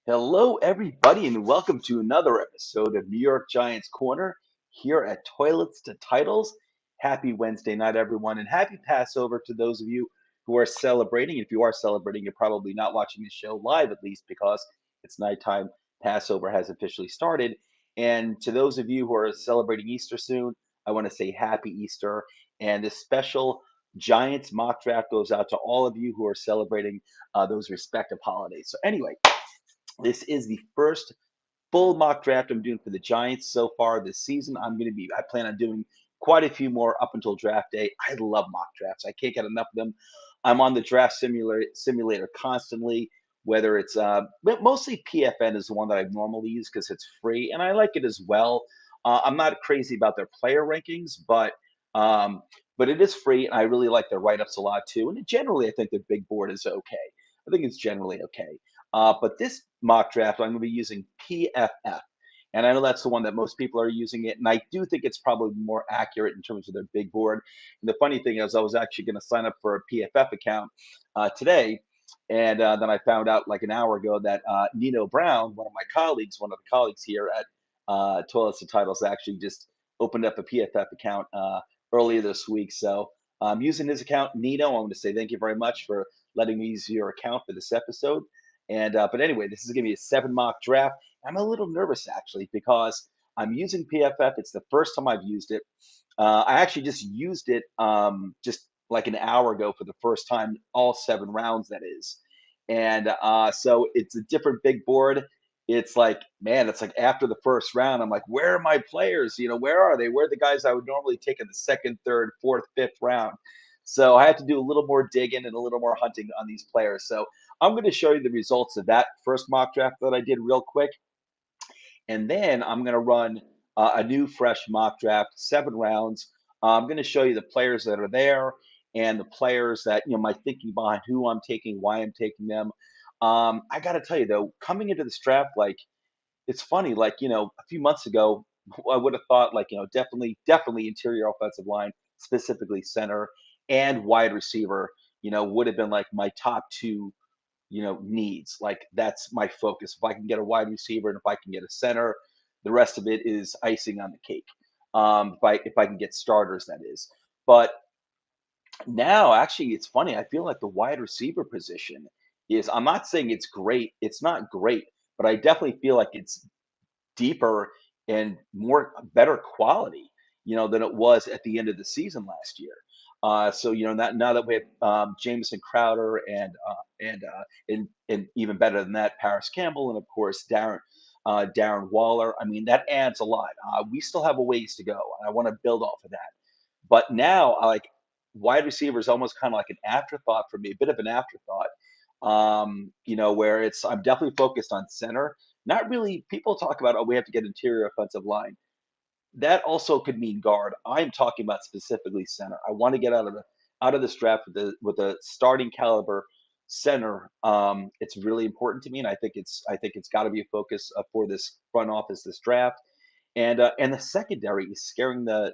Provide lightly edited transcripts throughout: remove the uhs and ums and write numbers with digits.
Hello, everybody, and welcome to another episode of New York Giants Corner here at Toilets to Titles. Happy Wednesday night, everyone, and happy Passover to those of you who are celebrating. If you are celebrating, you're probably not watching the show live, at least because it's nighttime. Passover has officially started. And to those of you who are celebrating Easter soon, I want to say happy Easter. And this special Giants mock draft goes out to all of you who are celebrating those respective holidays. So, anyway. This is the first full mock draft I'm doing for the Giants so far this season. I plan on doing quite a few more up until draft day. I love mock drafts. I can't get enough of them. I'm on the draft simulator constantly, whether it's but mostly PFN is the one that I normally use because it's free and I like it as well. I'm not crazy about their player rankings, um, but it is free and I really like their write ups a lot too. And generally, I think the big board is okay. I think it's generally okay. But this mock draft, I'm going to be using PFF. And I know that's the one that most people are using it. And I do think it's probably more accurate in terms of their big board. And the funny thing is, I was actually going to sign up for a PFF account today. And then I found out like an hour ago that Nino Brown, one of the colleagues here at Toilets and Titles, actually just opened up a PFF account earlier this week. So I'm using his account, Nino. I want to say thank you very much for letting me use your account for this episode. And but anyway, this is going to be a 7 mock draft. I'm a little nervous actually because I'm using PFF. It's the first time I've used it. I actually just used it just like an hour ago for the first time, all 7 rounds, that is. And so it's a different big board. It's like, man, it's like after the first round, I'm like, where are my players? Where are they? Where are the guys I would normally take in the second, third, fourth, fifth round? So I had to do a little more digging and a little more hunting on these players. So I'm going to show you the results of that first mock draft that I did real quick. And then I'm going to run a new fresh mock draft, 7 rounds. I'm going to show you the players that are there and the players that, my thinking behind who I'm taking, why I'm taking them. I got to tell you, though, coming into this draft, like, it's funny, like, a few months ago, I would have thought, like, definitely interior offensive line, specifically center and wide receiver, would have been like my top two needs. Like that's my focus. If I can get a wide receiver and if I can get a center, the rest of it is icing on the cake. If I can get starters, that is. But now, actually, it's funny. I feel like the wide receiver position is. I'm not saying it's great. It's not great, but I definitely feel like it's deeper and more better quality, than it was at the end of the season last year. So now that we have Jameson Crowder and even better than that, Paris Campbell and of course Darren Waller. I mean that adds a lot. We still have a ways to go, and I want to build off of that. But now, I like wide receiver is almost kind of like an afterthought for me, a bit of an afterthought. Where I'm definitely focused on center. Not really. People talk about, oh, we have to get interior offensive line. That also could mean guard. I'm talking about specifically center. I want to get out of this draft with a starting caliber center. It's really important to me, and I think it's got to be a focus for this front office, this draft. And the secondary is scaring the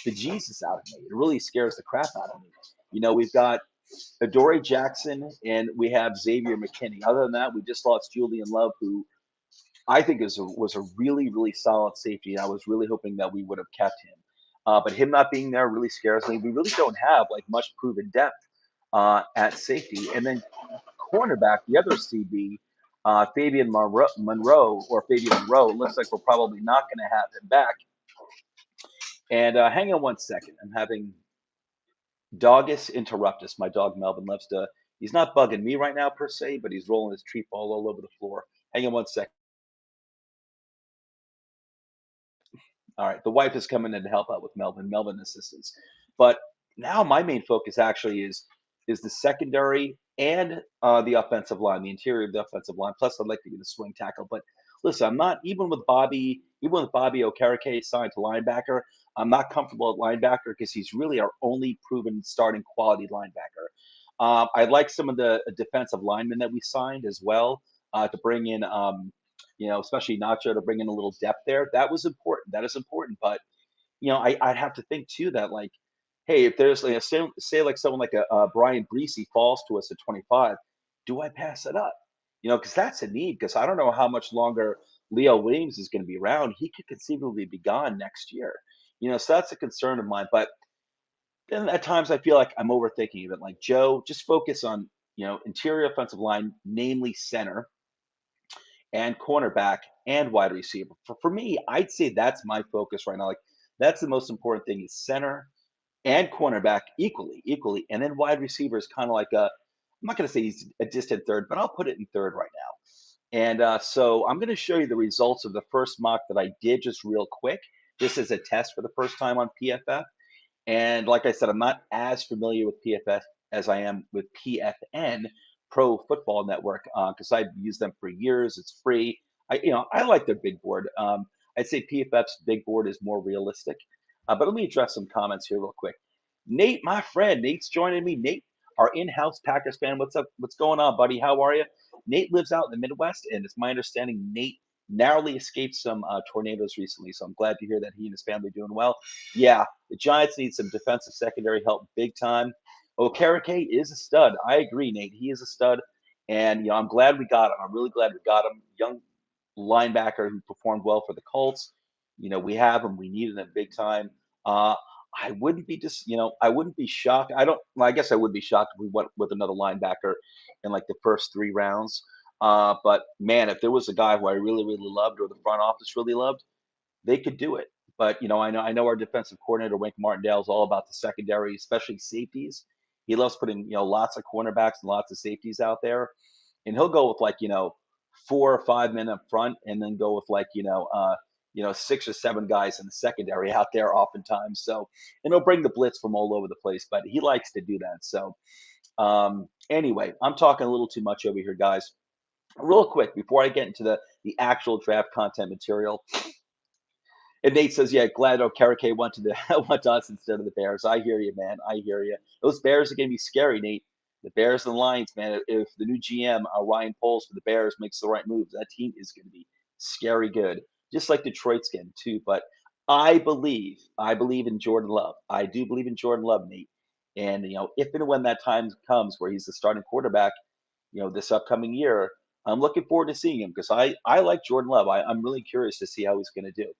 Jesus out of me. It really scares the crap out of me. We've got Adoree Jackson and we have Xavier McKinney. Other than that, we just lost Julian Love, who I think was a really, really solid safety. I was really hoping that we would have kept him. But him not being there really scares me. We really don't have like much proven depth at safety. And then cornerback, the other CB, Fabian Monroe, looks like we're probably not going to have him back. And hang on one second. I'm having Doggus interruptus. My dog Melvin loves to. He's not bugging me right now per se, but he's rolling his treat ball all over the floor. Hang on one second. All right, the wife is coming in to help out with Melvin assistance. But now my main focus actually is the secondary and the offensive line, the interior of the offensive line. Plus, I'd like to get a swing tackle. But listen, I'm not even with Bobby Okereke signed to linebacker. I'm not comfortable at linebacker because he's really our only proven starting quality linebacker. I like some of the defensive linemen that we signed as well to bring in. Especially Nacho to bring in a little depth there. That was important. That is important. But I'd have to think too that like, hey, if there's like say like someone like a Brian Breesy falls to us at 25, do I pass it up? because that's a need. Because I don't know how much longer Leo Williams is going to be around. He could conceivably be gone next year. So that's a concern of mine. But then at times I feel like I'm overthinking it. Like Joe, just focus on interior offensive line, namely center and cornerback and wide receiver. For me, I'd say that's my focus right now. Like that's the most important thing is center and cornerback equally, and then wide receiver is kind of like a. I'm not going to say he's a distant third, but I'll put it in third right now. And so I'm going to show you the results of the first mock that I did just real quick, just as a test for the first time on PFF. And like I said, I'm not as familiar with PFF as I am with PFN, Pro Football Network, because I've used them for years. It's free. I like their big board. I'd say PFF's big board is more realistic. But let me address some comments here real quick. Nate, my friend, Nate's joining me. Nate, our in-house Packers fan. What's up? What's going on, buddy? How are you? Nate lives out in the Midwest, and it's my understanding Nate narrowly escaped some tornadoes recently. So I'm glad to hear that he and his family are doing well. Yeah, the Giants need some defensive secondary help big time. Okereke is a stud. I agree, Nate. He is a stud. And, I'm glad we got him. I'm really glad we got him. Young linebacker who performed well for the Colts. We have him. We needed him big time. Uh, I wouldn't be I wouldn't be shocked. Well, I guess I would be shocked if we went with another linebacker in like the first 3 rounds. But man, if there was a guy who I really, really loved or the front office really loved, they could do it. But I know our defensive coordinator Wink Martindale is all about the secondary, especially safeties. He loves putting lots of cornerbacks and lots of safeties out there, and he'll go with like 4 or 5 men up front, and then go with like 6 or 7 guys in the secondary out there oftentimes. So and he'll bring the blitz from all over the place, but he likes to do that. So anyway, I'm talking a little too much over here, guys. Real quick before I get into the actual draft content material, and Nate says, "Yeah, glad Okereke went to the went to us instead of the Bears." I hear you, man. I hear you. Those Bears are going to be scary, Nate. The Bears and the Lions, man. If the new GM, Ryan Poles for the Bears, makes the right moves, that team is going to be scary good. Just like Detroit's getting too. But I believe in Jordan Love. I do believe in Jordan Love, Nate. And if and when that time comes where he's the starting quarterback, this upcoming year, I'm looking forward to seeing him because I like Jordan Love. I'm really curious to see how he's going to do.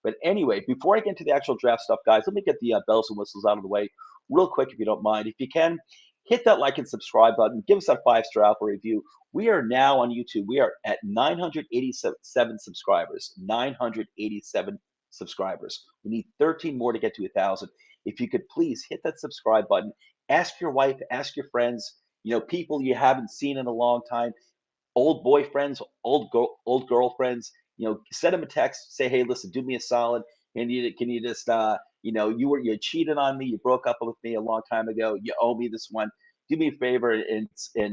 But anyway, before I get into the actual draft stuff, guys, let me get the bells and whistles out of the way real quick, if you don't mind. If you can, hit that like and subscribe button. Give us that 5-star Apple review. We are now on YouTube. We are at 987 subscribers. 987 subscribers. We need 13 more to get to 1,000. If you could please hit that subscribe button. Ask your wife, ask your friends, people you haven't seen in a long time, old boyfriends, old girlfriends, send them a text, say, hey, listen, do me a solid. Can you just, you cheated on me, you broke up with me a long time ago, you owe me this one. Do me a favor and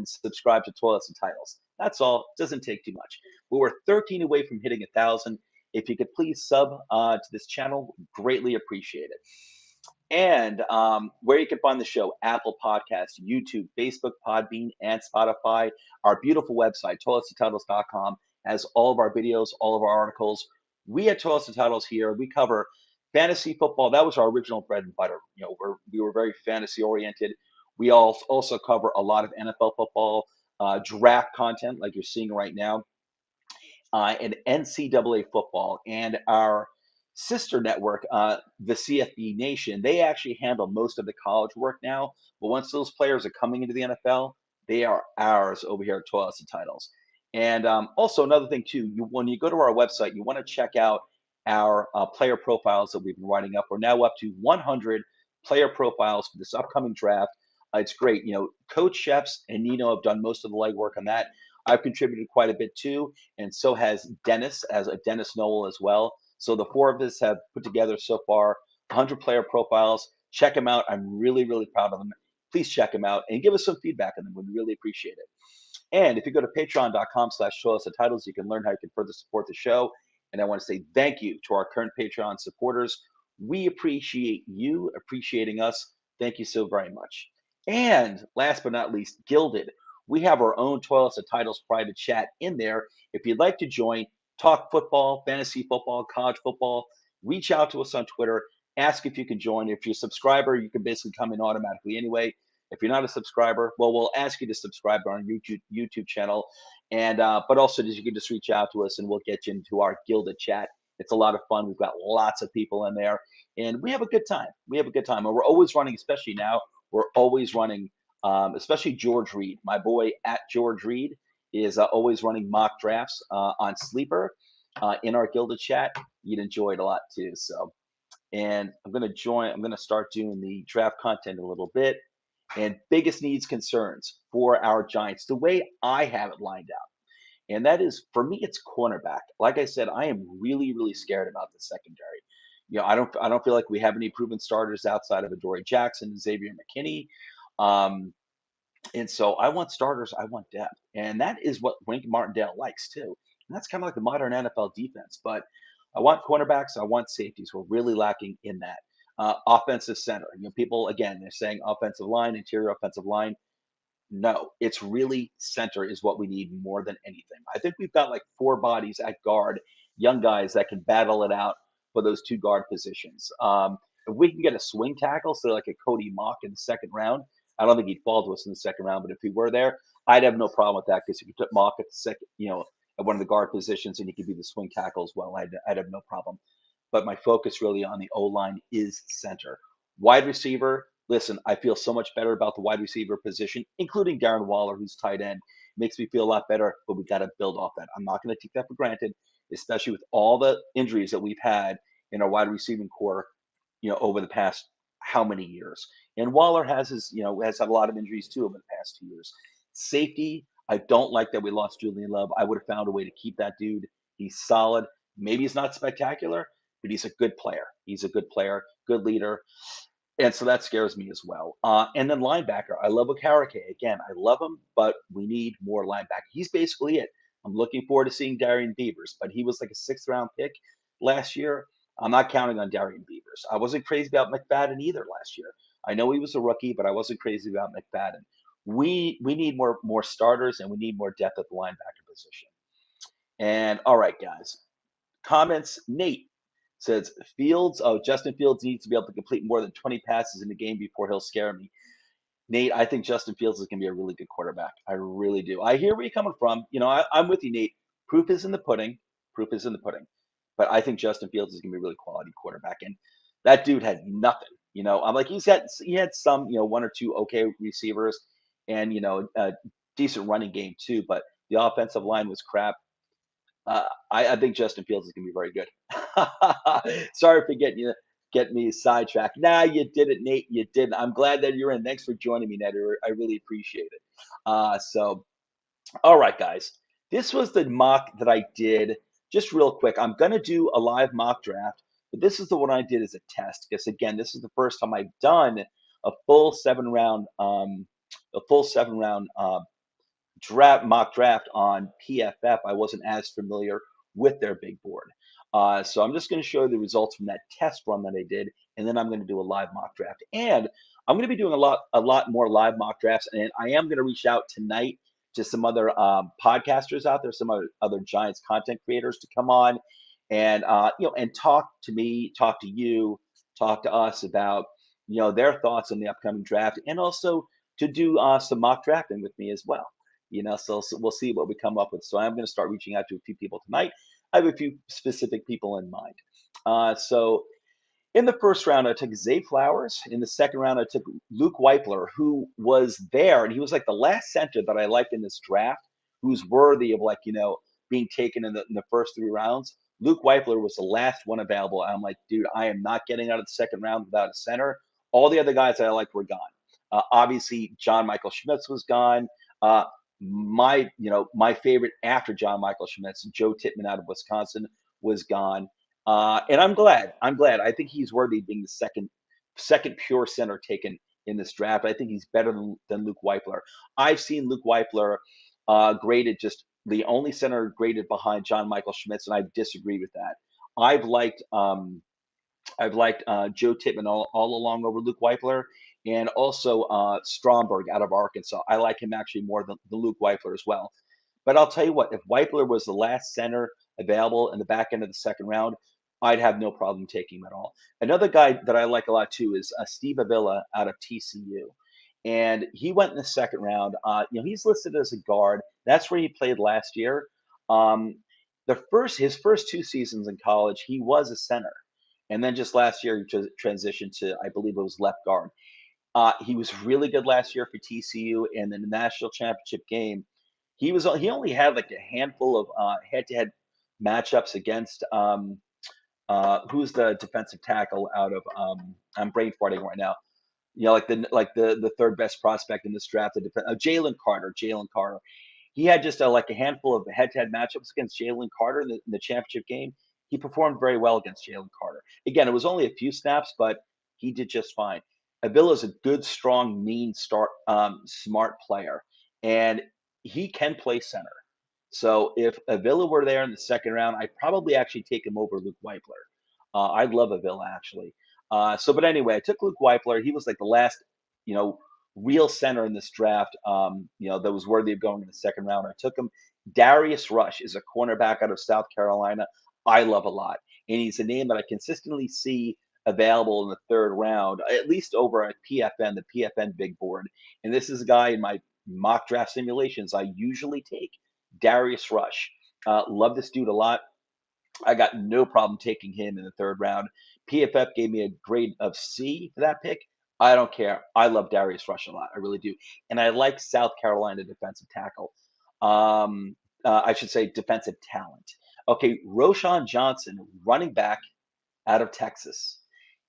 subscribe to Toilets and Titles. That's all. It doesn't take too much. But we're 13 away from hitting 1,000. If you could please sub to this channel, greatly appreciate it. And where you can find the show: Apple Podcasts, YouTube, Facebook, Podbean, and Spotify. Our beautiful website, toiletstotitles.com, has all of our videos, all of our articles. We at Toilets and Titles here, we cover fantasy football. That was our original bread and butter. We were very fantasy oriented. We also cover a lot of NFL football, draft content like you're seeing right now, and NCAA football. And our sister network, the CFB Nation, they actually handle most of the college work now. But once those players are coming into the NFL, they are ours over here at Toilets and Titles. And also another thing too, when you go to our website, you want to check out our player profiles that we've been writing up. We're now up to 100 player profiles for this upcoming draft. It's great. Coach Chefs and Nino have done most of the legwork on that. I've contributed quite a bit too, and so has Dennis, as a Dennis Noel as well. So the four of us have put together so far 100 player profiles. Check them out. I'm really, really proud of them. Please check them out and give us some feedback on them. We'd really appreciate it. And if you go to patreon.com/titles, you can learn how you can further support the show. And I want to say thank you to our current Patreon supporters. We appreciate you appreciating us. Thank you so very much. And last but not least, Gilded. We have our own Toilets and Titles private chat in there. If you'd like to join, talk football, fantasy football, college football, reach out to us on Twitter. Ask if you can join. If you're a subscriber, you can basically come in automatically anyway. If you're not a subscriber, well, we'll ask you to subscribe to our YouTube channel. And but also, you can just reach out to us, and we'll get you into our Gilded chat. It's a lot of fun. We've got lots of people in there, and we have a good time. We have a good time, and we're always running. Especially now, we're always running. Especially George Reed, my boy at George Reed, is always running mock drafts on Sleeper in our Gilded chat. You'd enjoy it a lot too. So, and I'm going to join. I'm going to start doing the draft content a little bit. And biggest needs concerns for our Giants, the way I have it lined out. And that is, for me, it's cornerback. Like I said, I am really, really scared about the secondary. I don't feel like we have any proven starters outside of Adoree Jackson and Xavier McKinney. Um, and so I want starters, I want depth. And that is what Wink Martindale likes too. And that's kind of like the modern NFL defense. But I want cornerbacks, I want safeties. We're really lacking in that. Offensive center. People again, they're saying offensive line, interior offensive line. No, it's really center is what we need more than anything. I think we've got like four bodies at guard, young guys that can battle it out for those two guard positions. If we can get a swing tackle, so like a Cody Mock in the second round, I don't think he'd fall to us in the second round, but if he were there, I'd have no problem with that because if you put Mock at the second, at one of the guard positions, and he could be the swing tackle as well, I'd have no problem. But my focus really on the O line is center. Wide receiver, listen, I feel so much better about the wide receiver position, including Darren Waller, who's tight end. Makes me feel a lot better, but we got to build off that. I'm not going to take that for granted, especially with all the injuries that we've had in our wide receiving core, over the past how many years. And Waller has had a lot of injuries too over the past 2 years. Safety, I don't like that we lost Julian Love. I would have found a way to keep that dude. He's solid. Maybe he's not spectacular, but he's a good player. He's a good player, good leader. And so that scares me as well. And then linebacker, I love Okarike. Again, I love him, but we need more linebacker. He's basically it. I'm looking forward to seeing Darian Beavers, but he was like a sixth round pick last year. I'm not counting on Darian Beavers. I wasn't crazy about McFadden either last year. I know he was a rookie, but I wasn't crazy about McFadden. We need more starters, and we need more depth at the linebacker position. And all right, guys, comments. Nate says Justin Fields needs to be able to complete more than 20 passes in a game before he'll scare me. Nate, I think Justin Fields is going to be a really good quarterback. I really do. I hear where you're coming from. I'm with you, Nate. Proof is in the pudding. Proof is in the pudding. But I think Justin Fields is going to be a really quality quarterback. And that dude had nothing. I'm like, he had some, one or two okay receivers, and a decent running game too. But the offensive line was crap. I think Justin Fields is going to be very good. Sorry for get me sidetracked. Nah, you did it, Nate. You did. I'm glad that you're in. Thanks for joining me, Nate. I really appreciate it. So, all right, guys. This was the mock that I did. Just real quick, I'm going to do a live mock draft, but this is the one I did as a test because again, this is the first time I've done a full 7 round, mock draft on PFF. I wasn't as familiar with their big board. So I'm just going to show you the results from that test run that I did, and then I'm going to do a live mock draft. And I'm going to be doing a lot more live mock drafts, and I am going to reach out tonight to some other podcasters out there, some other Giants content creators to come on and and talk to me, talk to you, talk to us about their thoughts on the upcoming draft, and also to do some mock drafting with me as well. So we'll see what we come up with. So I'm going to start reaching out to a few people tonight. I have a few specific people in mind. So in the first round, I took Zay Flowers. In the second round, I took Luke Weipler, who was there, and he was like the last center that I liked in this draft, who's worthy of being taken in the first 3 rounds. Luke Weipler was the last one available. I'm like, dude, I am not getting out of the second round without a center. All the other guys that I liked were gone. Obviously, John Michael Schmitz was gone. My favorite after John Michael Schmitz, Joe Tittman out of Wisconsin, was gone. And I'm glad. I think he's worthy of being the second pure center taken in this draft. I think he's better than Luke Weipler. I've seen Luke Weipler graded just the only center graded behind John Michael Schmitz, and I disagree with that. I've liked Joe Tittman all along over Luke Weipler, and also Stromberg out of Arkansas. I like him actually more than Luke Weipler as well. But I'll tell you what, if Weipler was the last center available in the back end of the second round, I'd have no problem taking him at all. Another guy that I like a lot too is Steve Avila out of TCU. and he went in the second round. He's listed as a guard. That's where he played last year. Um, his first 2 seasons in college, he was a center, and then just last year he transitioned to, I believe it was left guard. He was really good last year for TCU, and in the national championship game, he only had like a handful of head-to-head matchups against who's the defensive tackle out of I'm brain farting right now. Like the third best prospect in this draft, Jalen Carter. Jalen Carter. He had just like a handful of head-to-head matchups against Jalen Carter in the championship game. He performed very well against Jalen Carter. Again, it was only a few snaps, but he did just fine. Avila is a good, strong, mean, smart player, and he can play center. So if Avila were there in the second round, I'd probably actually take him over Luke Weipler. I love Avila actually. But anyway, I took Luke Weipler. He was like the last, you know, real center in this draft, that was worthy of going in the second round. I took him. Darius Rush is a cornerback out of South Carolina. I love a lot, and he's a name that I consistently see available in the third round, at least over at PFN, the PFN big board. And this is a guy in my mock draft simulations I usually take. Darius Rush. Love this dude a lot. I got no problem taking him in the third round. PFF gave me a grade of C for that pick. I don't care. I love Darius Rush a lot. I really do. And I like South Carolina defensive tackle. I should say defensive talent. Okay, Roshan Johnson, running back out of Texas.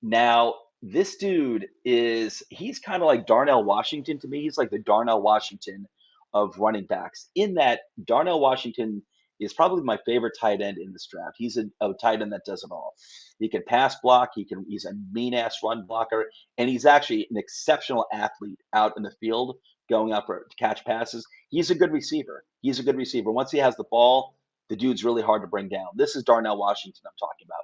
Now, this dude he's kind of like Darnell Washington to me. He's like the Darnell Washington of running backs, in that Darnell Washington is probably my favorite tight end in this draft. He's a tight end that does it all. He can pass block, he's a mean ass run blocker, and he's actually an exceptional athlete out in the field going up to catch passes. He's a good receiver. He's a good receiver. Once he has the ball, the dude's really hard to bring down. This is Darnell Washington I'm talking about.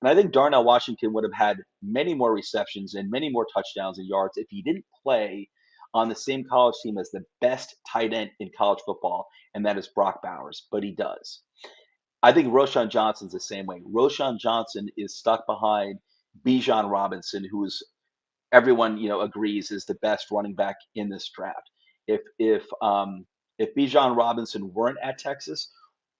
And I think Darnell Washington would have had many more receptions and many more touchdowns and yards if he didn't play on the same college team as the best tight end in college football, and that is Brock Bowers. But he does. I think Roshan Johnson's the same way. Roshan Johnson is stuck behind Bijan Robinson, who is everyone agrees is the best running back in this draft. If Bijan Robinson weren't at Texas,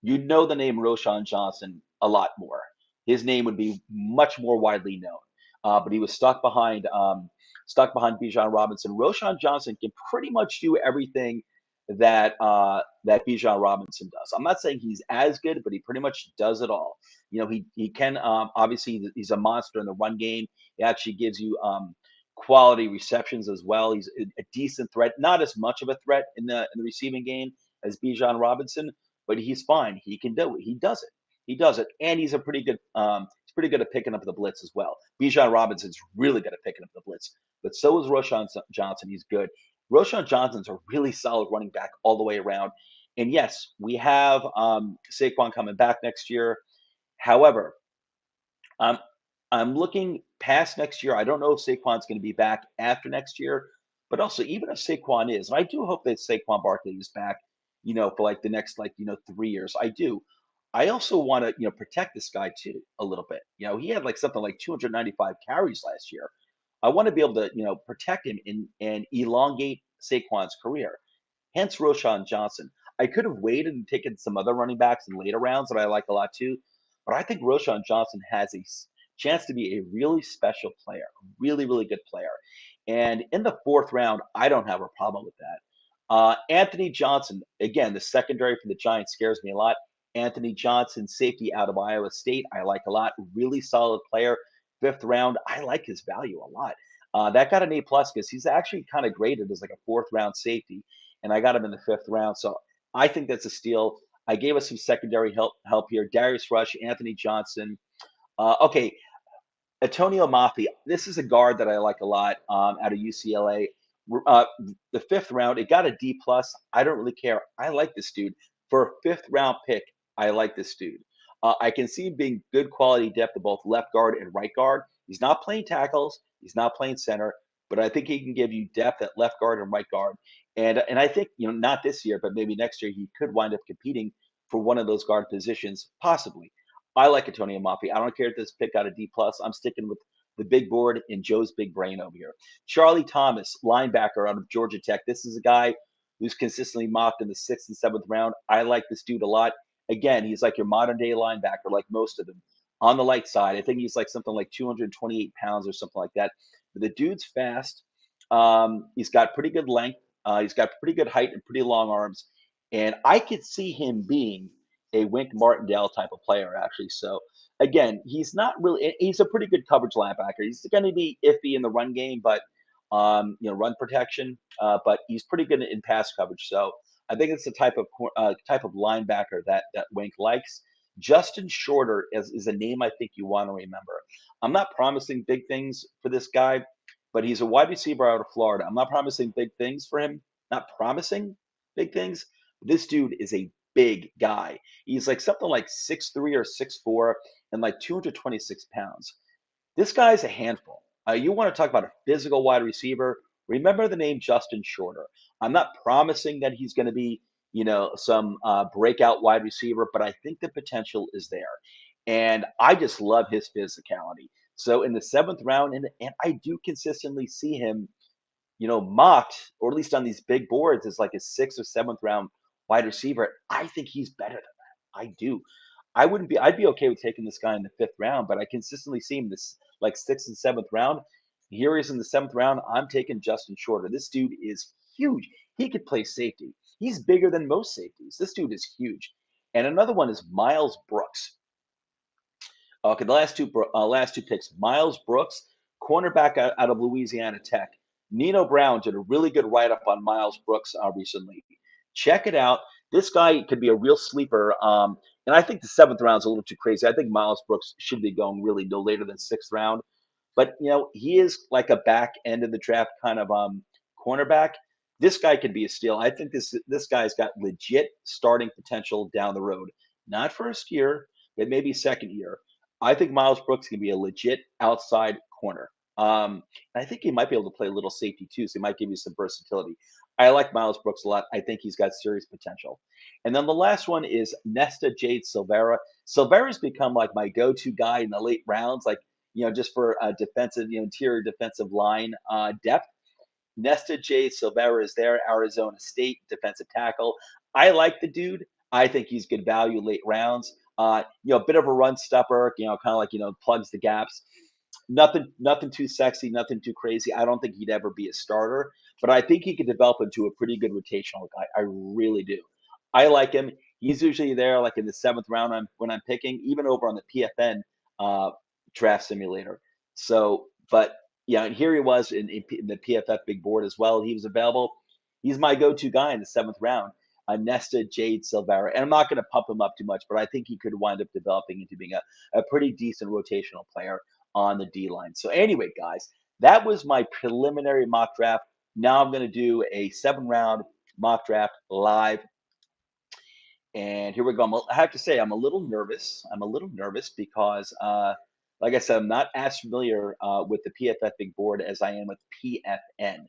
you'd know the name Roshan Johnson a lot more. His name would be much more widely known. But he was stuck behind Bijan Robinson. Roshan Johnson can pretty much do everything that Bijan Robinson does. I'm not saying he's as good, but he pretty much does it all. He can obviously he's a monster in the run game. He actually gives you quality receptions as well. He's a decent threat, not as much of a threat in the receiving game as Bijan Robinson, but he's fine. He can do it. He does it. He does it, and he's pretty good at picking up the blitz as well. Bijan Robinson's really good at picking up the blitz, but so is Roshan Johnson. He's good. Roshan Johnson's a really solid running back all the way around. And yes, we have Saquon coming back next year. However, I'm I'm looking past next year. I don't know if Saquon's going to be back after next year, but also even if Saquon is, and I do hope that Saquon Barkley is back, for like the next 3 years. I do. I also want to protect this guy too a little bit. He had like something like 295 carries last year. I want to be able to protect him and elongate Saquon's career. Hence Roshan Johnson. I could have waited and taken some other running backs in later rounds that I like a lot too, but I think Roshan Johnson has a chance to be a really special player, really, really good player. And in the fourth round, I don't have a problem with that. Anthony Johnson, again, the secondary for the Giants scares me a lot. Anthony Johnson, safety out of Iowa State, I like a lot. Really solid player. Fifth round, I like his value a lot. That got an A plus because he's actually kind of graded as like a fourth round safety, and I got him in the fifth round. So I think that's a steal. I gave us some secondary help here. Darius Rush, Anthony Johnson. Okay, Antonio Mafi. This is a guard that I like a lot out of UCLA. Uh, the fifth round, it got a D plus. I don't really care. I like this dude for a fifth round pick. I like this dude. I can see him being good quality depth at both left guard and right guard. He's not playing tackles. He's not playing center, but I think he can give you depth at left guard and right guard. And I think not this year, but maybe next year he could wind up competing for one of those guard positions, possibly. I like Antonio Mafi. I don't care if this pick got a D plus. I'm sticking with the big board and Joe's big brain over here. Charlie Thomas, linebacker out of Georgia Tech. This is a guy who's consistently mocked in the sixth and seventh round. I like this dude a lot. Again, he's like your modern day linebacker, like most of them. On the light side, I think he's like something like 228 pounds or something like that. But the dude's fast. He's got pretty good length. He's got pretty good height and pretty long arms. And I could see him being a Wink Martindale type of player, actually. So again, he's not really. He's a pretty good coverage linebacker. He's going to be iffy in the run game, but run protection. But he's pretty good in pass coverage. So I think it's the type of linebacker that Wink likes. Justin Shorter is a name I think you want to remember. I'm not promising big things for this guy, but he's a wide receiver out of Florida. I'm not promising big things for him. Not promising big things. This dude is a big guy. He's like something like 6'3" or 6'4" and like 226 pounds. This guy's a handful. You want to talk about a physical wide receiver? Remember the name Justin Shorter. I'm not promising that he's going to be, some breakout wide receiver, but I think the potential is there. And I just love his physicality. So in the seventh round, and I do consistently see him mocked, or at least on these big boards, as like a sixth or seventh round wide receiver. I think he's better than that. I do. I'd be okay with taking this guy in the fifth round, but I consistently see him this like sixth and seventh round. Here he is in the seventh round. I'm taking Justin Shorter. This dude is huge. He could play safety. He's bigger than most safeties. This dude is huge. And another one is Miles Brooks. Okay, the last two picks: Miles Brooks, cornerback out of Louisiana Tech. Nino Brown did a really good write up on Miles Brooks recently. Check it out. This guy could be a real sleeper. And I think the seventh round is a little too crazy. I think Miles Brooks should be going really no later than sixth round. But he is like a back end of the draft kind of cornerback. This guy could be a steal. I think this guy's got legit starting potential down the road. Not first year, but maybe second year. I think Miles Brooks can be a legit outside corner. And I think he might be able to play a little safety too, so he might give you some versatility. I like Miles Brooks a lot. I think he's got serious potential. And then the last one is Nesta Jade Silvera. Silvera's become like my go-to guy in the late rounds, like just for defensive, interior defensive line depth. Nesta J. Silvera is there, Arizona State defensive tackle. I like the dude. I think he's good value late rounds. A bit of a run stopper, kind of like plugs the gaps. Nothing too sexy, nothing too crazy. I don't think he'd ever be a starter, but I think he could develop into a pretty good rotational guy. I really do. I like him. He's usually there, like in the seventh round when I'm picking, even over on the PFN uh, draft simulator. So, but yeah, and here he was in the PFF big board as well. He was available. He's my go-to guy in the seventh round. Nesta Jade Silvera. And I'm not going to pump him up too much, but I think he could wind up developing into being a pretty decent rotational player on the D line. So, anyway, guys, that was my preliminary mock draft. Now I'm going to do a 7 round mock draft live. And here we go. I have to say, I'm a little nervous. I'm a little nervous because, like I said, I'm not as familiar with the PFF big board as I am with PFN.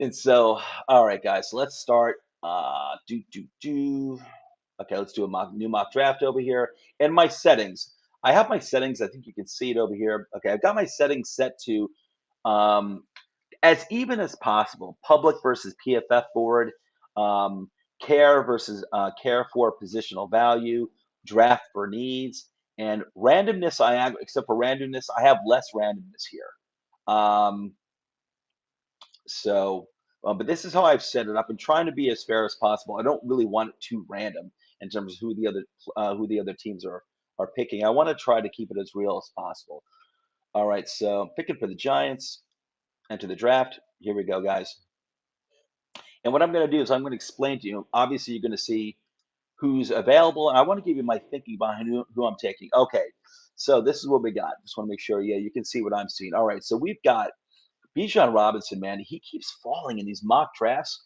And so, all right, guys, let's start. Okay, let's do a new mock draft over here. And my settings. I have my settings. I think you can see it over here. Okay, I've got my settings set to um, as even as possible. Public versus PFF board. Um, care versus care for positional value. Draft for needs. And randomness, except for randomness, I have less randomness here. So, but this is how I've set it up, and trying to be as fair as possible. I don't really want it too random in terms of who the other teams are picking. I want to try to keep it as real as possible. All right, so I'm picking for the Giants. Enter the draft. Here we go, guys. And what I'm going to do is I'm going to explain to you. Obviously, you're going to see who's available, and I want to give you my thinking behind who I'm taking. Okay, so this is what we got. Just want to make sure, yeah, you can see what I'm seeing. All right, so we've got Bijan Robinson, man, he keeps falling in these mock drafts.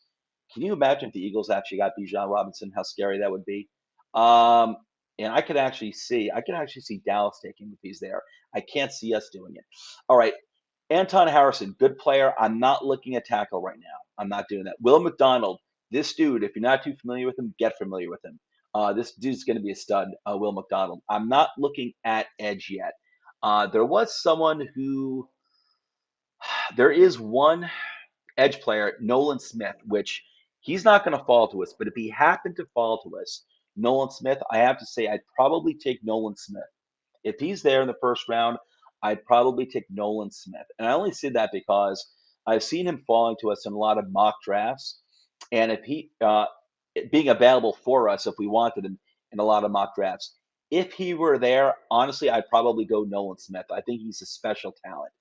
Can you imagine if the Eagles actually got Bijan Robinson? How scary that would be. Um, and I could actually see Dallas taking him if he's there. I can't see us doing it. All right, Anton Harrison, good player. I'm not looking at tackle right now. I'm not doing that. Will McDonald, this dude, if you're not too familiar with him, get familiar with him. This dude's going to be a stud, Will McDonald. I'm not looking at edge yet. There was someone who, there is one edge player, Nolan Smith, which he's not going to fall to us, but if he happened to fall to us, Nolan Smith, I have to say I'd probably take Nolan Smith. If he's there in the first round, I'd probably take Nolan Smith. And I only say that because I've seen him falling to us in a lot of mock drafts. And if he, being available for us if we wanted him in a lot of mock drafts, if he were there, honestly, I'd probably go Nolan Smith. I think he's a special talent.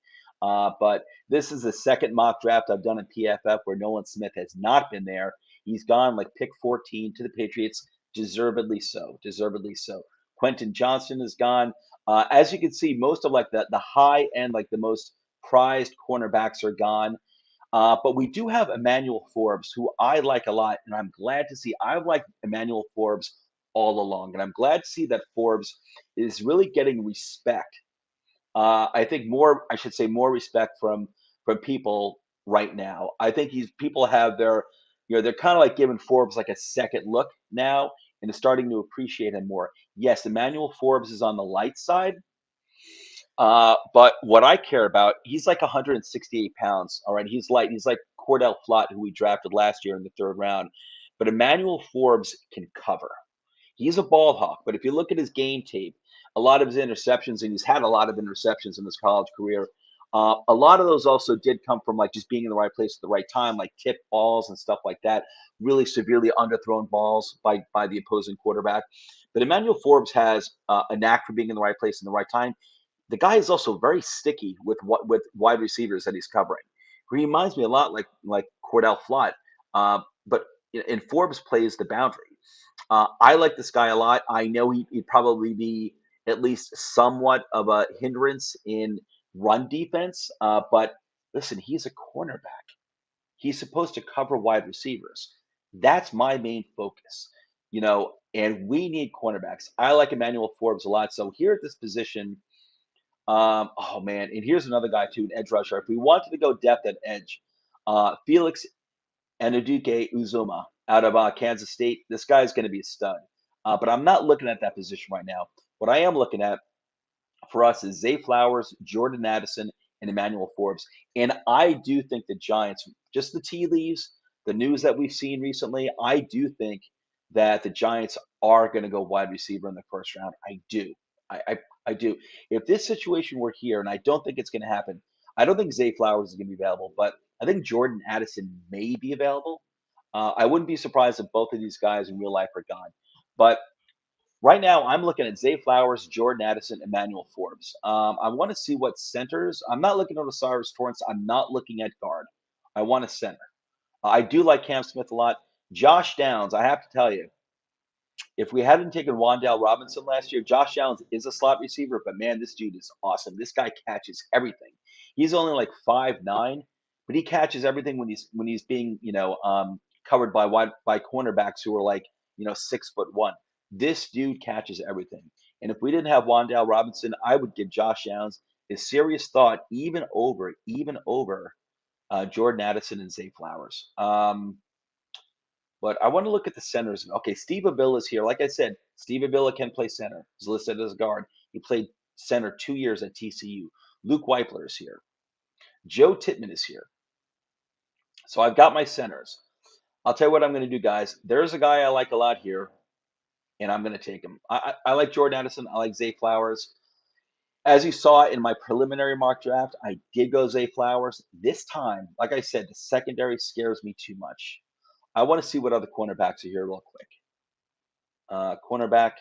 But this is the second mock draft I've done in PFF where Nolan Smith has not been there. He's gone like pick 14 to the Patriots, deservedly so. Deservedly so. Quentin Johnston is gone. As you can see, most of like the high end, like the most prized cornerbacks are gone. But we do have Emmanuel Forbes, who I like a lot, and I'm glad to see. I've liked Emmanuel Forbes all along, and I'm glad to see that Forbes is really getting respect. I think more, I should say, more respect from people right now. I think he's people have their, they're kind of like giving Forbes like a second look now, and they're starting to appreciate him more. Yes, Emmanuel Forbes is on the light side, but what I care about, he's like 168 pounds. All right, he's light. He's like Cordell Flott, who we drafted last year in the third round. But Emmanuel Forbes can cover. He's a ball hawk, but if you look at his game tape, a lot of his interceptions, and he's had a lot of interceptions in his college career. A lot of those also did come from like just being in the right place at the right time, like tip balls and stuff like that. Really severely underthrown balls by the opposing quarterback. But Emmanuel Forbes has a knack for being in the right place in the right time. The guy is also very sticky with wide receivers that he's covering. He reminds me a lot like Cordell Flott, but and Forbes plays the boundary. I like this guy a lot. I know he'd probably be at least somewhat of a hindrance in run defense, but listen, he's a cornerback. He's supposed to cover wide receivers. That's my main focus, and we need cornerbacks. I like Emmanuel Forbes a lot. So here at this position, oh man, and here's another guy too, an edge rusher. If we wanted to go depth at edge, Felix Anuduke Uzuma out of Kansas State, this guy's going to be a stud. But I'm not looking at that position right now. What I am looking at for us is Zay Flowers, Jordan Addison, and Emmanuel Forbes. And I do think the Giants, just the tea leaves, the news that we've seen recently, I do think that the Giants are going to go wide receiver in the first round. I do. I do. If this situation were here, and I don't think it's going to happen, I don't think Zay Flowers is going to be available, but I think Jordan Addison may be available. I wouldn't be surprised if both of these guys in real life are gone. But right now, I'm looking at Zay Flowers, Jordan Addison, Emmanuel Forbes. I want to see what centers. I'm not looking at Osiris Torrance. I'm not looking at guard. I want a center. I do like Cam Smith a lot. Josh Downs, I have to tell you, if we hadn't taken Wandale Robinson last year, Josh Downs is a slot receiver, but man, this dude is awesome. This guy catches everything. He's only like 5'9", but he catches everything when he's being covered by cornerbacks who are like 6'1". This dude catches everything. And if we didn't have Wandale Robinson, I would give Josh Downs a serious thought, even over Jordan Addison and Zay Flowers. But I want to look at the centers. Okay, Steve Avila is here. Like I said, Steve Avila can play center. He's listed as a guard. He played center 2 years at TCU. Luke Weipler is here. Joe Tittman is here. So I've got my centers. I'll tell you what I'm going to do, guys. There's a guy I like a lot here, and I'm going to take him. I like Jordan Addison. I like Zay Flowers. As you saw in my preliminary mock draft, I did go Zay Flowers. This time, like I said, the secondary scares me too much. I want to see what other cornerbacks are here real quick. Cornerback.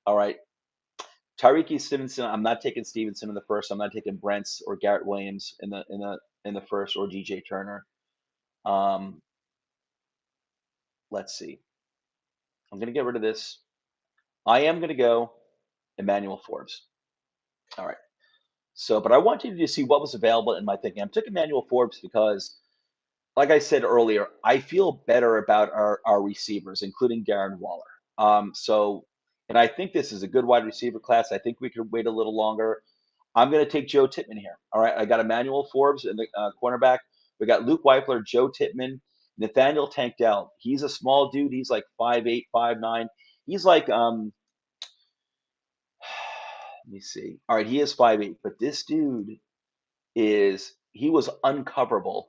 All right. Tyreek Stevenson. I'm not taking Stevenson in the first. I'm not taking Brents or Garrett Williams in the first, or DJ Turner. Um, let's see. I'm gonna get rid of this. I am gonna go Emmanuel Forbes. All right. So, but I wanted you to see what was available in my thinking. I took Emmanuel Forbes because, like I said earlier, I feel better about our receivers, including Darren Waller. And I think this is a good wide receiver class. I think we could wait a little longer. I'm going to take Joe Tittman here. All right, I got Emmanuel Forbes in the cornerback. We got Luke Weipler, Joe Tittman, Nathaniel Tank Dell. He's a small dude. He's like 5'8", 5'9". He's like Let me see. All right, he is 5'8", but this dude he was uncoverable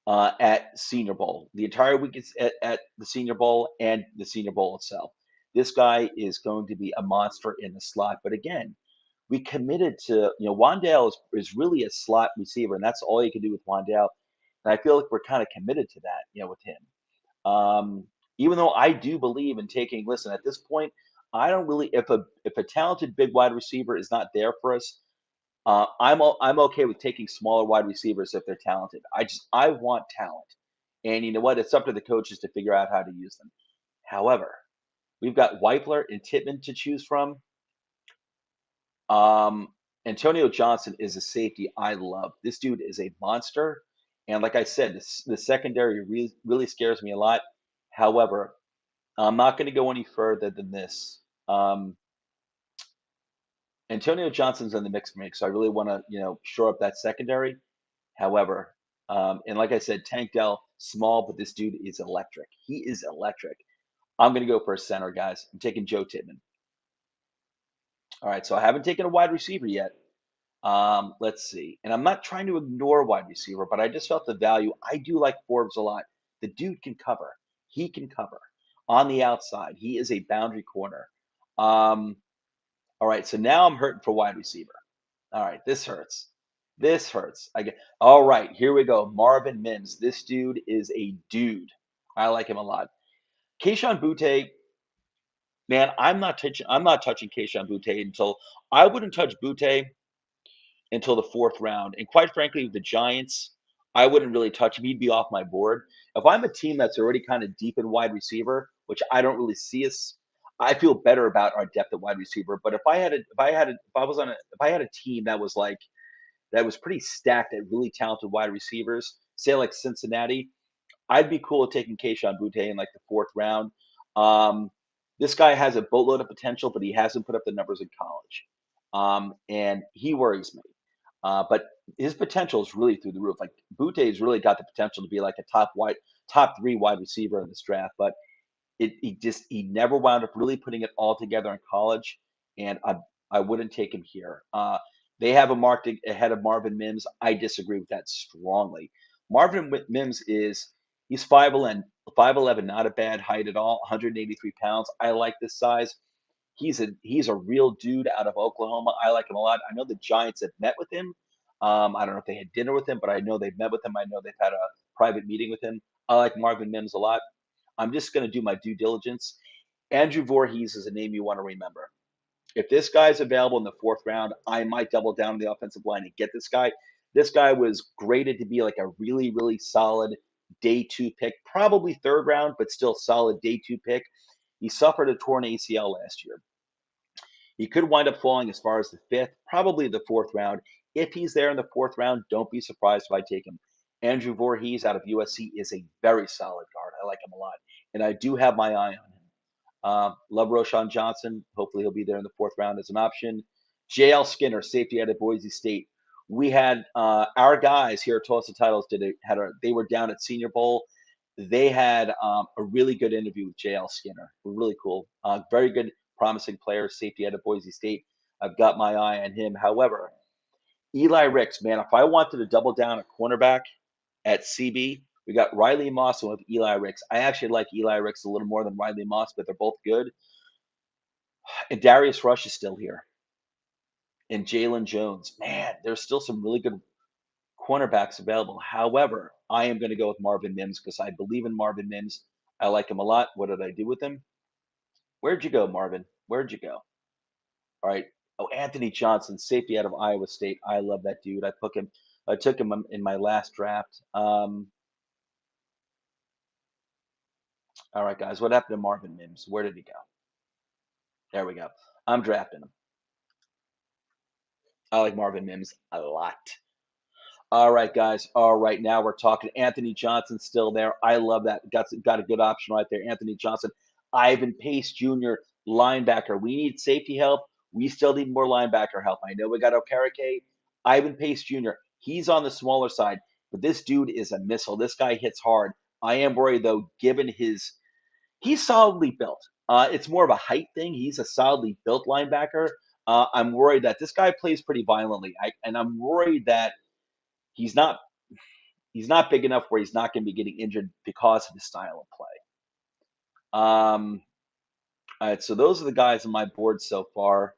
at Senior Bowl. The entire week is at the Senior Bowl and the Senior Bowl itself. This guy is going to be a monster in the slot. But again, we committed to, Wandale is really a slot receiver, and that's all you can do with Wandale. And I feel like we're kind of committed to that, with him. Even though I do believe in taking, listen, at this point, I don't really, if a talented big wide receiver is not there for us, I'm okay with taking smaller wide receivers if they're talented. I want talent, and you know what? It's up to the coaches to figure out how to use them. However, we've got Weipler and Tittman to choose from. Um, Antonio Johnson is a safety I love. This dude is a monster, and like I said, the secondary really scares me a lot. However, I'm not going to go any further than this. Um, Antonio Johnson's in the mix for me, so I really want to, shore up that secondary. However, and like I said, Tank Dell, small, but this dude is electric. He is electric. I'm going to go for a center, guys. I'm taking Joe Tittman. All right, so I haven't taken a wide receiver yet. Let's see. And I'm not trying to ignore wide receiver, but I just felt the value. I do like Forbes a lot. The dude can cover. He can cover on the outside. He is a boundary corner. Um, all right, so now I'm hurting for wide receiver. All right, this hurts. This hurts. All right, here we go. Marvin Mims. This dude is a dude. I like him a lot. Kayshon Boutte, man, I'm not touching Kayshon Boutte until I wouldn't touch Boutte until the fourth round. And quite frankly, with the Giants, I wouldn't really touch him. He'd be off my board. If I'm a team that's already kind of deep in wide receiver, which I don't really see us, I feel better about our depth at wide receiver. But if I had a team that was pretty stacked at really talented wide receivers, say like Cincinnati, I'd be cool with taking Kayshon Boutte in like the fourth round. Um, this guy has a boatload of potential, but he hasn't put up the numbers in college, and he worries me. But his potential is really through the roof. Like Boutte's really got the potential to be like a top three wide receiver in this draft, but he never wound up really putting it all together in college, and I wouldn't take him here. They have a marked ahead of Marvin Mims. I disagree with that strongly. Mims he's 5'11", not a bad height at all, 183 pounds. I like this size. He's a real dude out of Oklahoma. I like him a lot. I know the Giants have met with him. I don't know if they had dinner with him, but I know they've met with him. I know they've had a private meeting with him. I like Marvin Mims a lot. I'm just going to do my due diligence. Andrew Voorhees is a name you want to remember. If this guy's available in the fourth round, I might double down on the offensive line and get this guy. This guy was graded to be like a really, really solid day two pick, probably third round, but still solid day two pick. He suffered a torn ACL last year. He could wind up falling as far as the fifth, probably the fourth round. If he's there in the fourth round, don't be surprised if I take him. Andrew Voorhees out of USC is a very solid guard. I like him a lot, and I do have my eye on him. Love Roshan Johnson. Hopefully, he'll be there in the fourth round as an option. JL Skinner, safety out of Boise State. We had our guys here at Tulsa Titles they were down at Senior Bowl. They had a really good interview with JL Skinner. Really cool. Very good, promising player, safety out of Boise State. I've got my eye on him. However, Eli Ricks, man, if I wanted to double down a cornerback at CB, we got Riley Moss with Eli Ricks. I actually like Eli Ricks a little more than Riley Moss, but they're both good. And Darius Rush is still here. And Jalen Jones. Man, there's still some really good cornerbacks available. However, I am going to go with Marvin Mims because I believe in Marvin Mims. I like him a lot. What did I do with him? Where'd you go, Marvin? Where'd you go? All right. Oh, Anthony Johnson, safety out of Iowa State. I love that dude. I took him in my last draft. All right, guys. What happened to Marvin Mims? Where did he go? There we go. I'm drafting him. I like Marvin Mims a lot. All right, guys. All right, now we're talking. Anthony Johnson still there. I love that. Got a good option right there. Anthony Johnson, Ivan Pace Jr., linebacker. We need safety help. We still need more linebacker help. I know we got Okereke. Ivan Pace Jr. He's on the smaller side, but this dude is a missile. This guy hits hard. I am worried though, given he's solidly built. It's more of a height thing. He's a solidly built linebacker. I'm worried that this guy plays pretty violently, and I'm worried that he's not he's not big enough where he's not going to be getting injured because of his style of play. All right, so those are the guys on my board so far.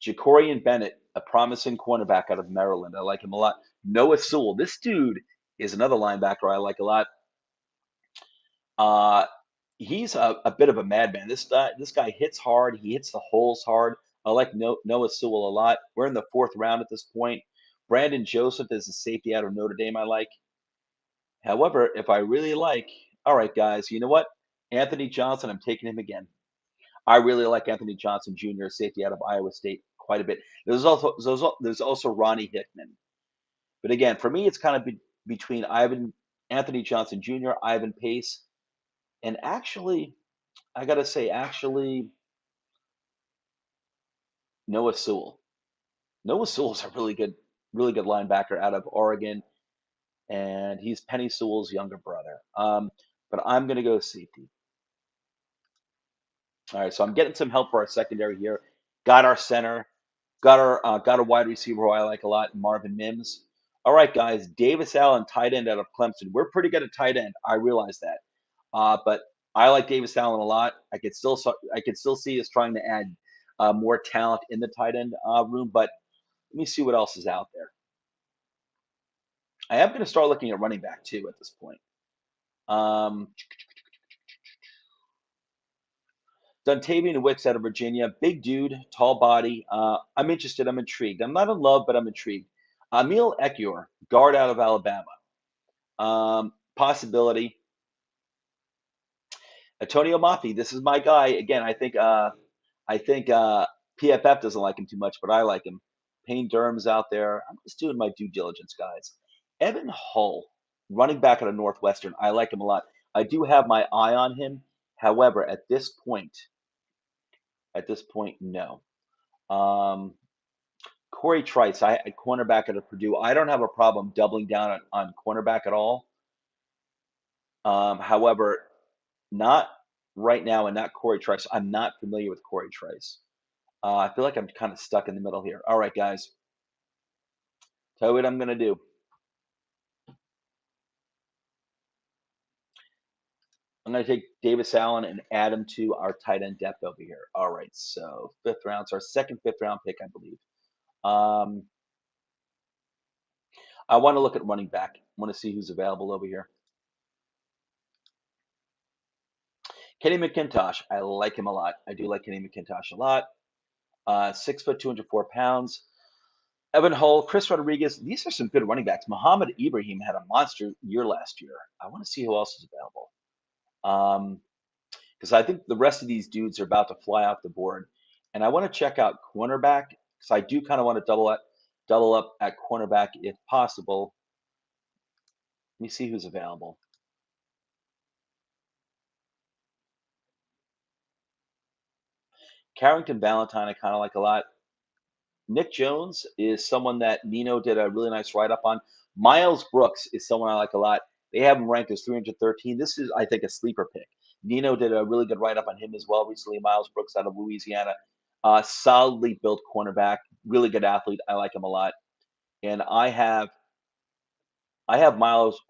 Jacorian Bennett, a promising cornerback out of Maryland. I like him a lot. Noah Sewell, this dude is another linebacker I like a lot. Uh, he's a bit of a madman. This guy hits hard. He hits the holes hard. I like Noah Sewell a lot. We're in the fourth round at this point. Brandon Joseph is a safety out of Notre Dame. I like. However, if I really like, all right, guys, you know what? Anthony Johnson, I'm taking him again. I really like Anthony Johnson Jr., safety out of Iowa State, quite a bit. There's also Ronnie Hickman. But again, for me, it's kind of between Anthony Johnson Jr., Ivan Pace, and actually, I gotta say, Noah Sewell. Noah Sewell's a really good linebacker out of Oregon, and he's Penny Sewell's younger brother. But I'm gonna go safety. All right, so I'm getting some help for our secondary here. Got our center, got a wide receiver who I like a lot, Marvin Mims. All right, guys, Davis Allen, tight end out of Clemson. We're pretty good at tight end. I realize that, but I like Davis Allen a lot. I could still see us trying to add more talent in the tight end room, but let me see what else is out there. I am going to start looking at running back too at this point. Um, Dontavian Wicks out of Virginia, big dude, tall body. I'm interested. I'm intrigued. I'm not in love, but I'm intrigued. Emil Ekiyor, guard out of Alabama. Possibility. Antonio Mafi, this is my guy. Again, I think PFF doesn't like him too much, but I like him. Payne Durham's out there. I'm just doing my due diligence, guys. Evan Hull, running back out of Northwestern. I like him a lot. I do have my eye on him. However, at this point, no. Um, Corey Trice, cornerback out of Purdue. I don't have a problem doubling down on cornerback at all. However, not right now, and not Corey Trice. I'm not familiar with Corey Trice. I feel like I'm kind of stuck in the middle here. All right, guys. Tell you what I'm gonna do. I'm gonna take Davis Allen and add him to our tight end depth over here. All right, so fifth round. It's our second fifth round pick, I believe. Um, I want to look at running back. I want to see who's available over here. Kenny McIntosh. I like him a lot. I do like Kenny McIntosh a lot. 6 foot, 204 pounds. Evan Hull, Chris Rodriguez. These are some good running backs. Muhammad Ibrahim had a monster year last year. I want to see who else is available. Because I think the rest of these dudes are about to fly off the board, and I want to check out cornerback because I do kind of want to double up at cornerback if possible. Let me see who's available. Carrington Valentine, I kind of like a lot. Nick Jones is someone that Nino did a really nice write up on. Miles Brooks is someone I like a lot. They have him ranked as 313. This is, I think, a sleeper pick. Nino did a really good write up on him as well recently. Miles Brooks out of Louisiana, solidly built cornerback, really good athlete. I like him a lot. And I have Miles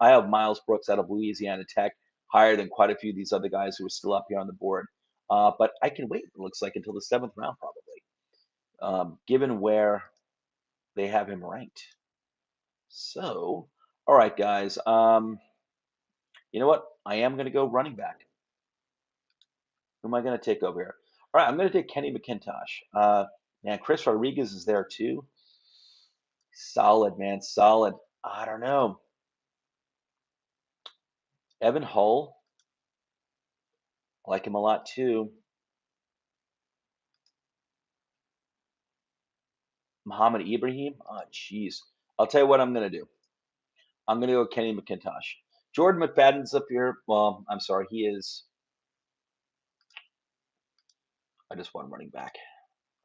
Brooks out of Louisiana Tech, higher than quite a few of these other guys who are still up here on the board. But I can wait. It looks like until the seventh round probably, given where they have him ranked. So, all right, guys. You know what? I am going to go running back. Who am I going to take over here? All right, I'm going to take Kenny McIntosh. Man, Chris Rodriguez is there too. Solid, man. Solid. I don't know. Evan Hull. I like him a lot too. Muhammad Ibrahim. Oh, jeez. I'll tell you what I'm going to do. I'm going to go Kenny McIntosh. Jordan McFadden's up here. Well, I'm sorry. He is. I just want running back.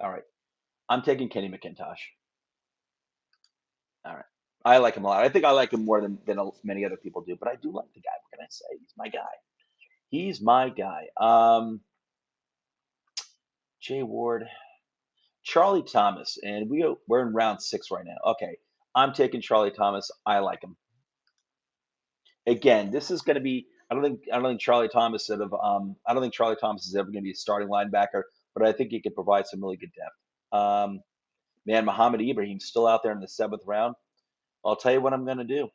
All right. I'm taking Kenny McIntosh. All right. I like him a lot. I think I like him more than many other people do, but I do like the guy. What can I say? He's my guy. He's my guy. Jay Ward, Charlie Thomas, and we're in round six right now. Okay, I'm taking Charlie Thomas. I like him. Again, this is going to be. I don't think Charlie Thomas sort of. I don't think Charlie Thomas is ever going to be a starting linebacker, but I think he could provide some really good depth. Man, Muhammad Ibrahim's still out there in the seventh round. I'll tell you what I'm going to do.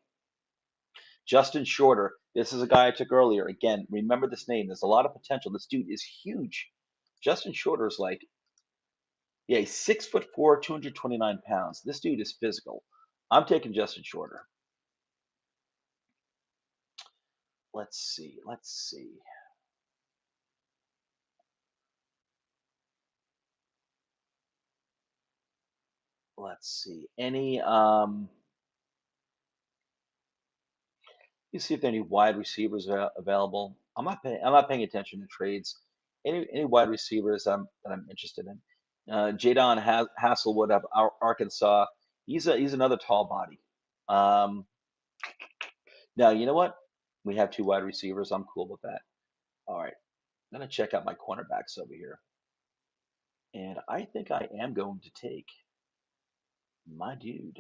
Justin Shorter. This is a guy I took earlier. Again, remember this name. There's a lot of potential. This dude is huge. Justin Shorter is like, yeah, he's 6'4", 229 pounds. This dude is physical. I'm taking Justin Shorter. Let's see. Let's see. Let's see. You see if there are any wide receivers available. I'm not paying attention to trades. Any wide receivers that I'm interested in. Jadon Hasselwood of Arkansas. He's another tall body. Um, Now you know what? We have two wide receivers. I'm cool with that. All right, I'm gonna check out my cornerbacks over here, and I think I am going to take my dude,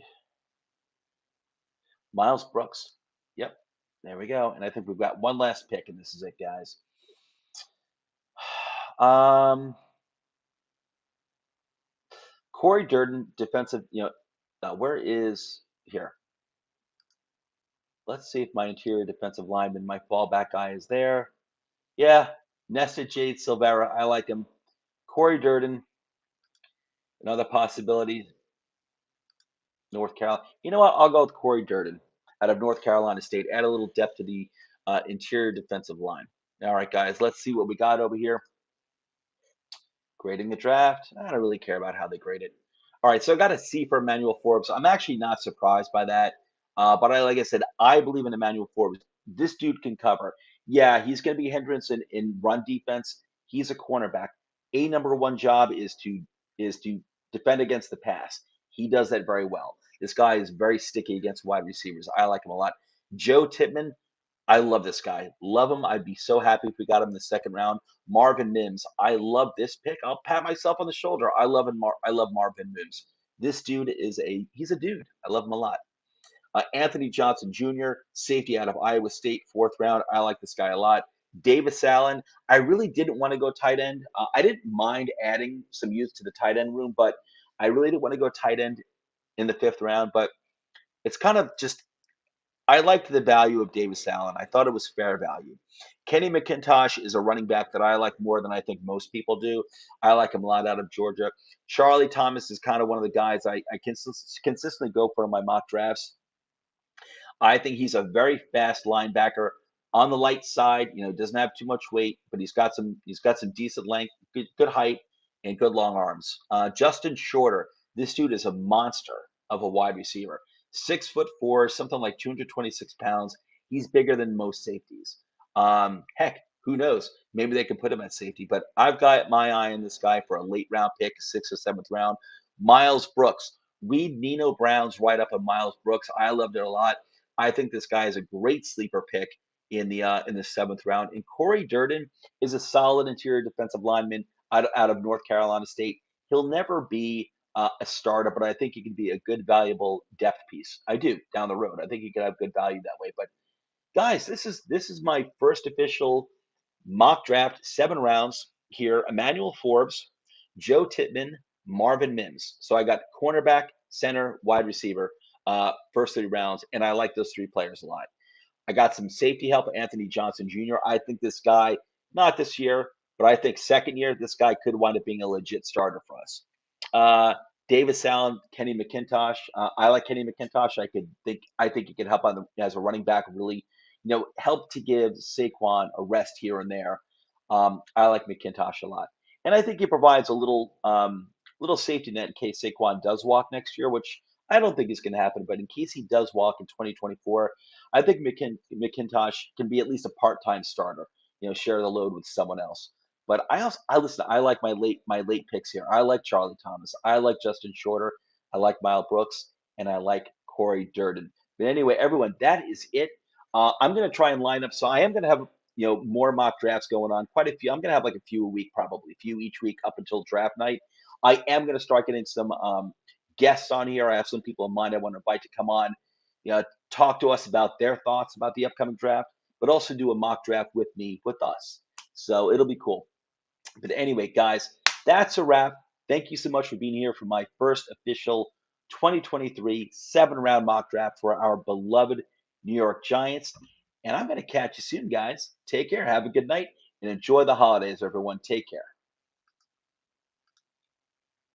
Miles Brooks. Yep, there we go. And I think we've got one last pick, and this is it, guys. Um, Corey Durden, defensive. Where is here? Let's see if my interior defensive lineman, my fallback guy, is there. Yeah, Nestor Jade Silvera. I like him. Corey Durden, another possibility. North Carolina. You know what? I'll go with Corey Durden out of North Carolina State. Add a little depth to the interior defensive line. All right, guys, let's see what we got over here. Grading the draft. I don't really care about how they grade it. All right, so I got a C for Emmanuel Forbes. I'm actually not surprised by that. But like I said, I believe in Emmanuel Forbes. This dude can cover. Yeah, he's going to be a hindrance in run defense. He's a cornerback. A number one job is to defend against the pass. He does that very well. This guy is very sticky against wide receivers. I like him a lot. Joe Tippmann, I love this guy. Love him. I'd be so happy if we got him in the second round. Marvin Mims. I love this pick. I'll pat myself on the shoulder. I love Marvin Mims. This dude he's a dude. I love him a lot. Anthony Johnson Jr., safety out of Iowa State, fourth round. I like this guy a lot. Davis Allen. I really didn't want to go tight end. I didn't mind adding some youth to the tight end room, but I really didn't want to go tight end in the fifth round. But it's kind of just I liked the value of Davis Allen. I thought it was fair value. Kenny McIntosh is a running back that I like more than I think most people do. I like him a lot out of Georgia. Charlie Thomas is kind of one of the guys I consistently go for in my mock drafts. I think he's a very fast linebacker on the light side. Doesn't have too much weight, but he's got some decent length, good height, and good long arms. Justin Shorter, this dude is a monster of a wide receiver. 6'4", something like 226 pounds. He's bigger than most safeties. Heck, who knows? Maybe they can put him at safety. But I've got my eye on this guy for a late round pick, sixth or seventh round. Miles Brooks. Read Nino Brown's write up on Miles Brooks. I loved it a lot. I think this guy is a great sleeper pick in the seventh round. And Corey Durden is a solid interior defensive lineman out of North Carolina State. He'll never be a starter, but I think he can be a good, valuable depth piece. I do down the road. I think he could have good value that way. But guys, this is my first official mock draft, 7 rounds here. Emmanuel Forbes, Joe Tippmann, Marvin Mims. So I got cornerback, center, wide receiver, first 3 rounds, and I like those 3 players a lot. I got some safety help, Anthony Johnson Jr. I think this guy, not this year, but I think second year, this guy could wind up being a legit starter for us. Uh, Davis Allen, Kenny McIntosh. I like Kenny McIntosh. I think he could help as a running back. Really, help to give Saquon a rest here and there. I like McIntosh a lot, and I think he provides a little safety net in case Saquon does walk next year, which I don't think is going to happen. But in case he does walk in 2024, I think McIntosh can be at least a part-time starter. Share the load with someone else. But I listen. I like my late picks here. I like Charlie Thomas. I like Justin Shorter. I like Miles Brooks, and I like Corey Durden. But anyway, everyone, that is it. I'm going to try and line up. So I am going to have more mock drafts going on. Quite a few. I'm gonna have like a few a week, probably a few each week up until draft night. I am gonna start getting some guests on here. I have some people in mind I want to invite to come on, talk to us about their thoughts about the upcoming draft, but also do a mock draft with me, with us. So it'll be cool. But anyway, guys, that's a wrap. Thank you so much for being here for my first official 2023 7 round mock draft for our beloved New York Giants. And I'm going to catch you soon, guys. Take care. Have a good night and enjoy the holidays, everyone. Take care.